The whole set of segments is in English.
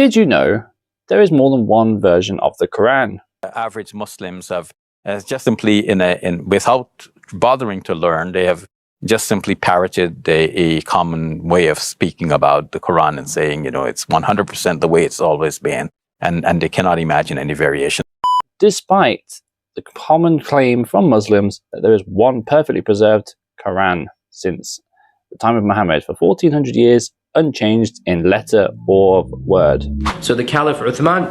Did you know there is more than one version of the Qur'an? Average Muslims have just simply, without bothering to learn, they have just simply parroted a common way of speaking about the Quran and saying, it's 100% the way it's always been, and they cannot imagine any variation. Despite the common claim from Muslims that there is one perfectly preserved Quran since the time of Muhammad for 1400 years, unchanged in letter or word. So the Caliph Uthman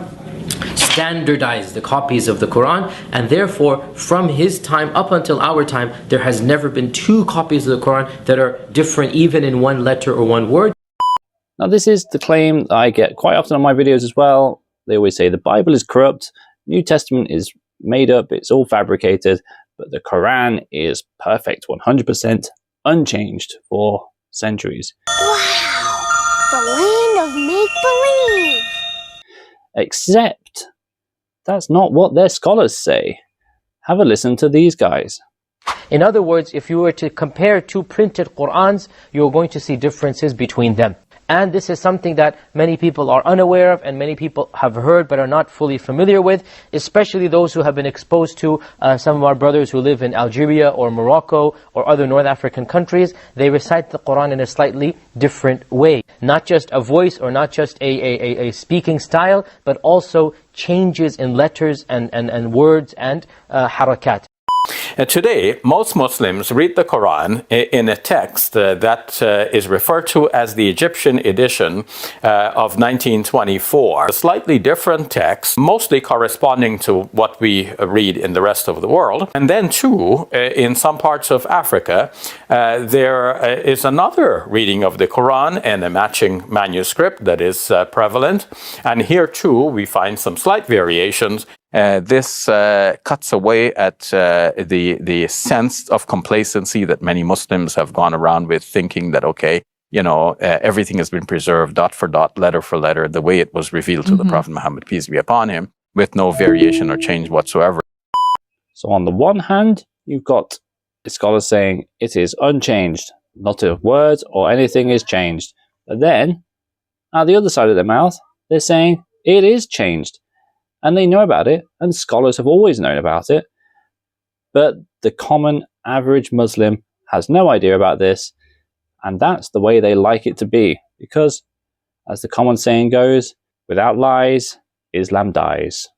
standardized the copies of the Quran, and therefore from his time up until our time there has never been two copies of the Quran that are different even in one letter or one word. Now this is the claim that I get quite often on my videos as well. They always say the Bible is corrupt, New Testament is made up, it's all fabricated, but the Quran is perfect, 100% unchanged for centuries. Wow, the land of make-believe. Except that's not what their scholars say. Have a listen to these guys. In other words, if you were to compare two printed Qur'ans, you're going to see differences between them. And this is something that many people are unaware of and many people have heard but are not fully familiar with, especially those who have been exposed to some of our brothers who live in Algeria or Morocco or other North African countries. They recite the Qur'an in a slightly different way. Not just a voice or not just a speaking style, but also changes in letters and words and harakat. Today, most Muslims read the Quran in a text that is referred to as the Egyptian edition of 1924. A slightly different text, mostly corresponding to what we read in the rest of the world. And then too, in some parts of Africa, there is another reading of the Quran and a matching manuscript that is prevalent. And here too, we find some slight variations. This cuts away at the sense of complacency that many Muslims have gone around with, thinking that, okay, everything has been preserved dot for dot, letter for letter, the way it was revealed to the Prophet Muhammad, peace be upon him, with no variation or change whatsoever. So on the one hand, you've got the scholars saying it is unchanged, not a word or anything is changed. But then, at the other side of their mouth, they're saying it is changed. And they know about it, and scholars have always known about it. But the common average Muslim has no idea about this, and that's the way they like it to be. Because, as the common saying goes, without lies, Islam dies.